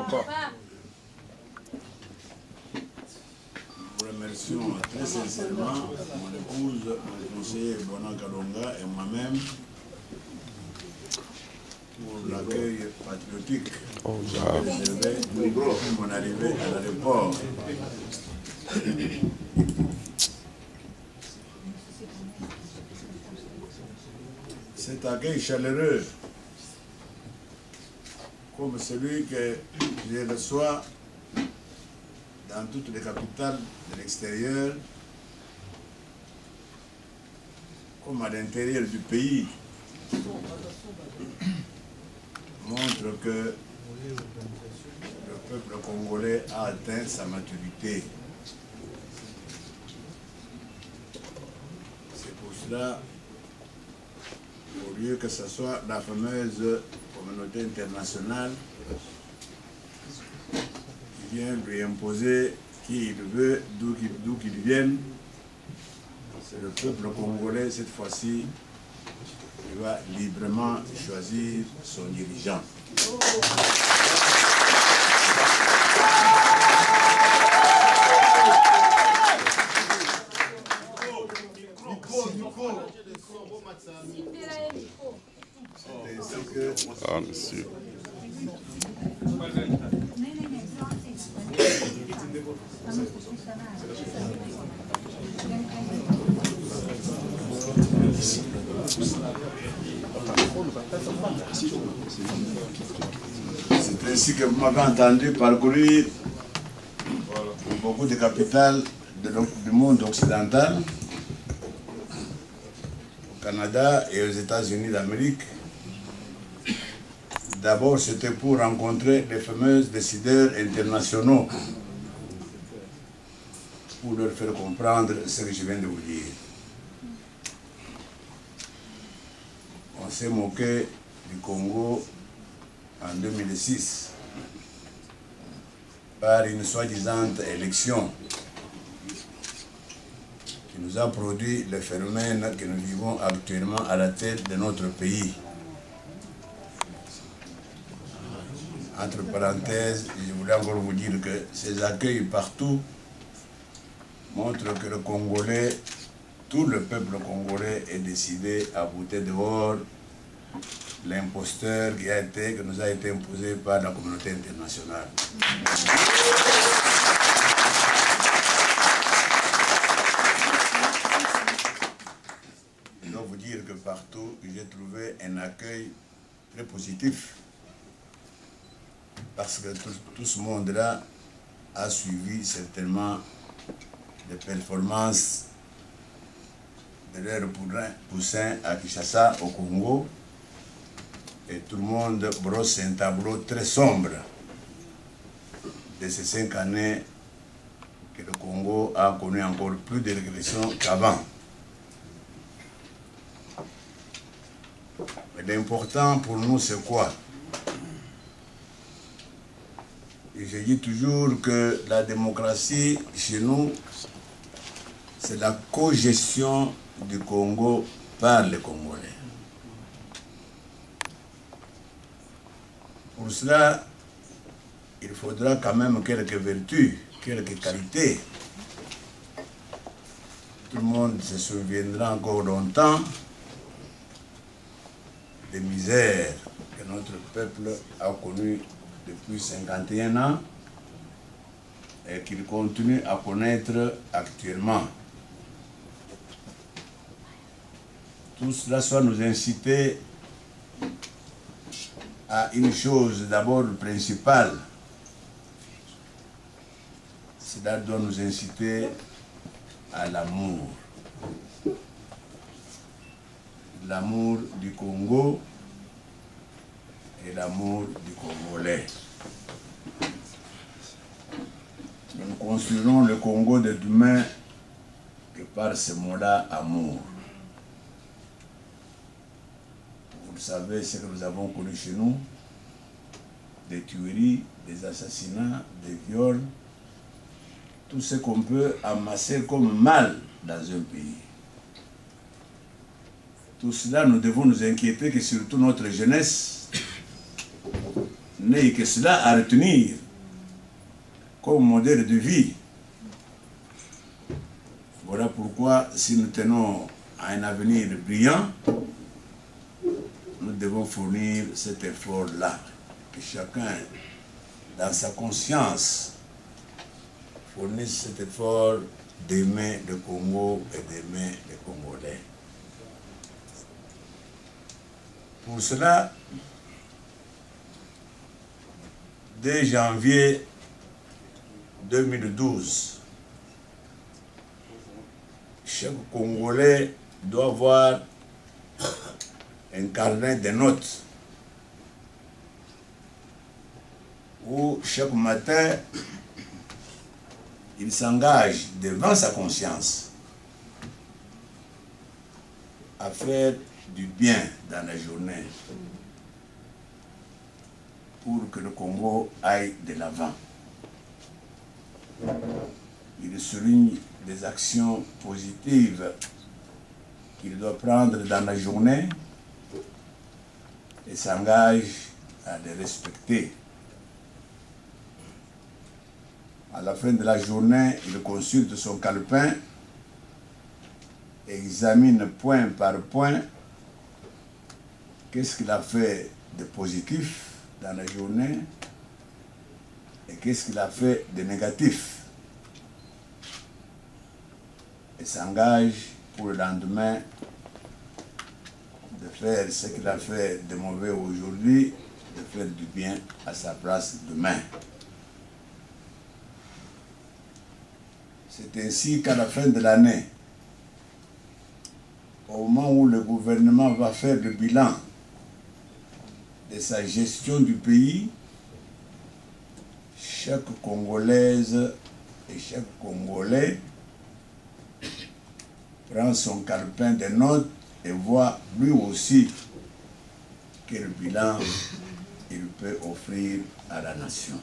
Nous remercions très sincèrement mon épouse, mon conseiller Bonan Kalonga et moi-même pour l'accueil patriotique qui a réservé depuis mon arrivée à l'aéroport. Cet accueil chaleureux, comme celui que je reçois dans toutes les capitales de l'extérieur, comme à l'intérieur du pays, montre que le peuple congolais a atteint sa maturité. C'est pour cela, au lieu que ce soit la fameuse communauté internationale qui vient lui imposer qui il veut, d'où qu'il vienne, c'est le peuple congolais cette fois-ci qui va librement choisir son dirigeant. Ah, monsieur. C'est ainsi que vous m'avez entendu parcourir beaucoup de capitales du monde occidental, au Canada et aux États-Unis d'Amérique. D'abord, c'était pour rencontrer les fameux décideurs internationaux, pour leur faire comprendre ce que je viens de vous dire. On s'est moqué du Congo en 2006 par une soi-disant élection qui nous a produit le phénomène que nous vivons actuellement à la tête de notre pays. Entre parenthèses, je voulais encore vous dire que ces accueils partout montrent que le Congolais, tout le peuple congolais est décidé à bouter dehors l'imposteur que nous a été imposé par la communauté internationale. Je dois vous dire que partout, j'ai trouvé un accueil très positif. Parce que tout ce monde-là a suivi certainement les performances de leur poussin à Kinshasa, au Congo. Et tout le monde brosse un tableau très sombre de ces 5 années que le Congo a connu encore plus de régression qu'avant. Mais l'important pour nous, c'est quoi? Et je dis toujours que la démocratie, chez nous, c'est la cogestion du Congo par les Congolais. Pour cela, il faudra quand même quelques vertus, quelques qualités. Tout le monde se souviendra encore longtemps des misères que notre peuple a connues depuis 51 ans et qu'il continue à connaître actuellement. Tout cela doit nous inciter à une chose d'abord principale. Cela doit nous inciter à l'amour. L'amour du Congo et l'amour du Congolais. Nous ne construirons le Congo de demain que par ce mot-là, amour. Vous savez ce que nous avons connu chez nous, des tueries, des assassinats, des viols, tout ce qu'on peut amasser comme mal dans un pays. Tout cela, nous devons nous inquiéter que surtout notre jeunesse n'est que cela à retenir comme modèle de vie. Voilà pourquoi, si nous tenons à un avenir brillant, nous devons fournir cet effort-là. Que chacun, dans sa conscience, fournisse cet effort d'aimer le Congo et d'aimer les Congolais. Pour cela, dès janvier 2012, chaque Congolais doit avoir un carnet de notes où chaque matin, il s'engage devant sa conscience à faire du bien dans la journée pour que le Congo aille de l'avant. Il souligne des actions positives qu'il doit prendre dans la journée et s'engage à les respecter. À la fin de la journée, il consulte son calepin, examine point par point qu'est-ce qu'il a fait de positif dans la journée et qu'est-ce qu'il a fait de négatif. Et s'engage pour le lendemain de faire ce qu'il a fait de mauvais aujourd'hui, de faire du bien à sa place demain. C'est ainsi qu'à la fin de l'année, au moment où le gouvernement va faire le bilan de sa gestion du pays, chaque Congolaise et chaque Congolais prend son calepin de notes et voit lui aussi quel bilan il peut offrir à la nation.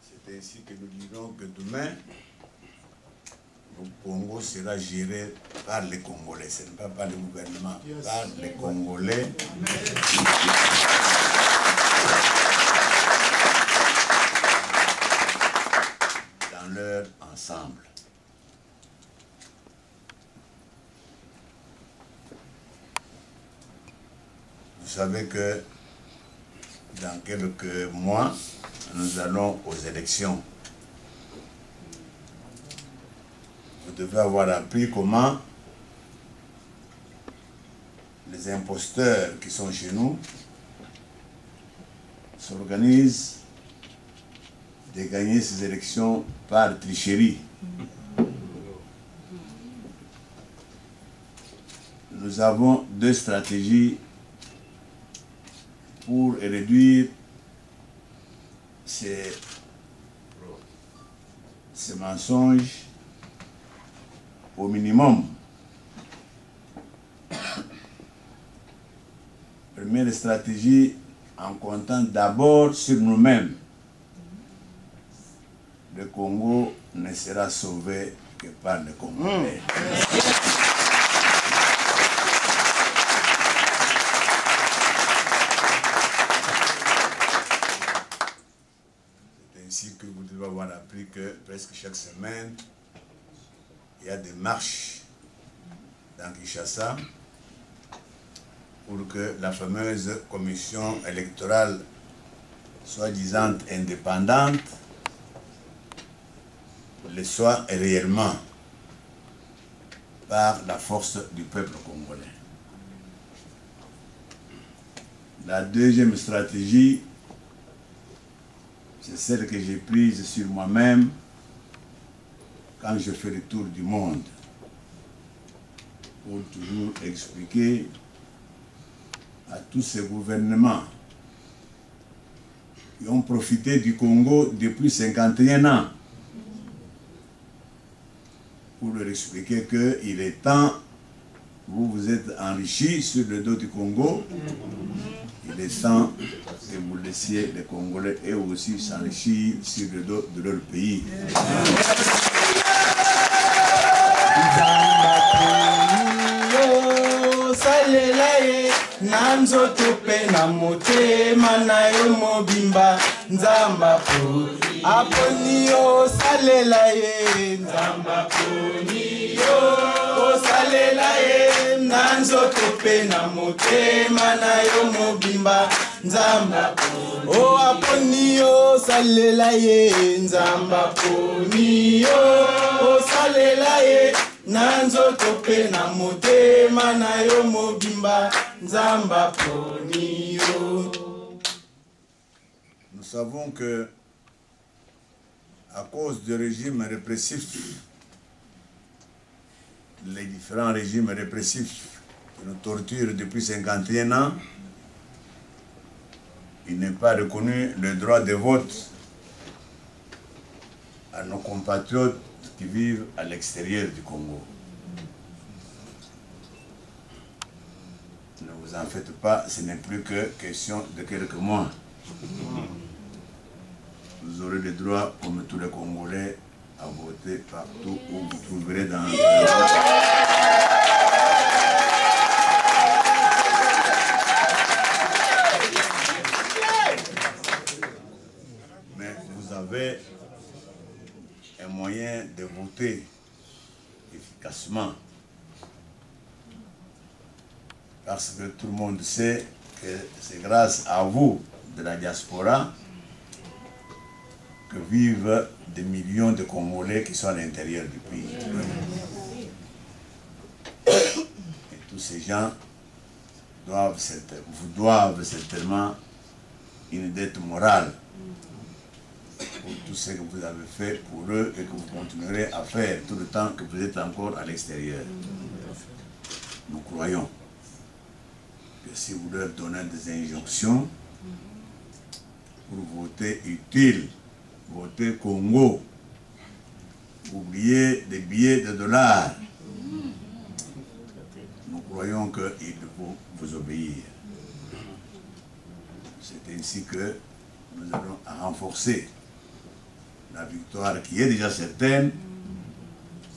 C'est ainsi que nous disons que demain, le Congo sera géré par les Congolais. Ce n'est pas par le gouvernement, par les Congolais. Dans leur ensemble. Vous savez que dans quelques mois, nous allons aux élections. Vous devez avoir appris comment les imposteurs qui sont chez nous s'organisent de gagner ces élections par tricherie. Nous avons deux stratégies pour réduire ces mensonges au minimum. Première stratégie, en comptant d'abord sur nous-mêmes. Le Congo ne sera sauvé que par les Congolais. C'est ainsi que vous devez avoir appris que presque chaque semaine, il y a des marches dans Kinshasa pour que la fameuse commission électorale soi-disant indépendante le soit réellement par la force du peuple congolais. La deuxième stratégie, c'est celle que j'ai prise sur moi-même quand je fais le tour du monde, pour toujours expliquer à tous ces gouvernements qui ont profité du Congo depuis 51 ans, pour leur expliquer qu'il est temps, vous vous êtes enrichis sur le dos du Congo, il est temps que vous laissiez les Congolais eux aussi s'enrichir sur le dos de leur pays. Nanzo tope na motema na yo mobimba nzamba poni aponio salela ye nzamba ponio salela ye nanzo tope na motema na yo mobimba nzamba poni o aponio salela ye nzamba ponio salela ye nanzo tope na motema na yo mobimba nzamba ponio. Nous savons que à cause du régime répressif, les différents régimes répressifs qui nous torturent depuis 51 ans, il n'est pas reconnu le droit de vote à nos compatriotes qui vivent à l'extérieur du Congo. Ne vous en faites pas, ce n'est plus que question de quelques mois. Vous aurez le droit, comme tous les Congolais, à voter partout où vous trouverez dans le Mais vous avez un moyen de voter efficacement. Parce que tout le monde sait que c'est grâce à vous, de la diaspora, que vivent des millions de Congolais qui sont à l'intérieur du pays. Et tous ces gens vous doivent certainement une dette morale pour tout ce que vous avez fait pour eux et que vous continuerez à faire tout le temps que vous êtes encore à l'extérieur. Nous croyons que si vous leur donnez des injonctions pour voter utile, voter Congo, oubliez des billets de dollars, nous croyons qu'ils vont vous obéir. C'est ainsi que nous allons renforcer la victoire qui est déjà certaine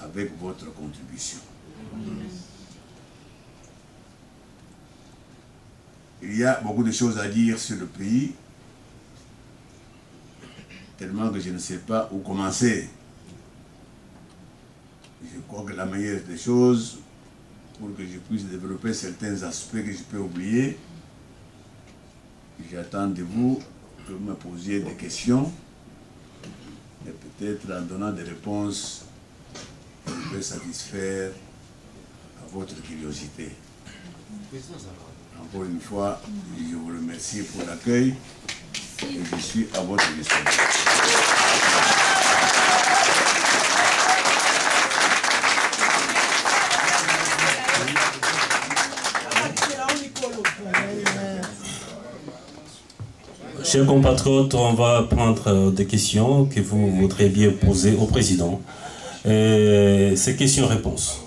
avec votre contribution. Il y a beaucoup de choses à dire sur le pays, tellement que je ne sais pas où commencer. Je crois que la meilleure des choses, pour que je puisse développer certains aspects que je peux oublier, j'attends de vous que vous me posiez des questions, et peut-être en donnant des réponses, je peux satisfaire à votre curiosité. Encore une fois, je vous remercie pour l'accueil et je suis à votre disposition. Chers compatriotes, on va prendre des questions que vous voudrez bien poser au président. Ces questions-réponses.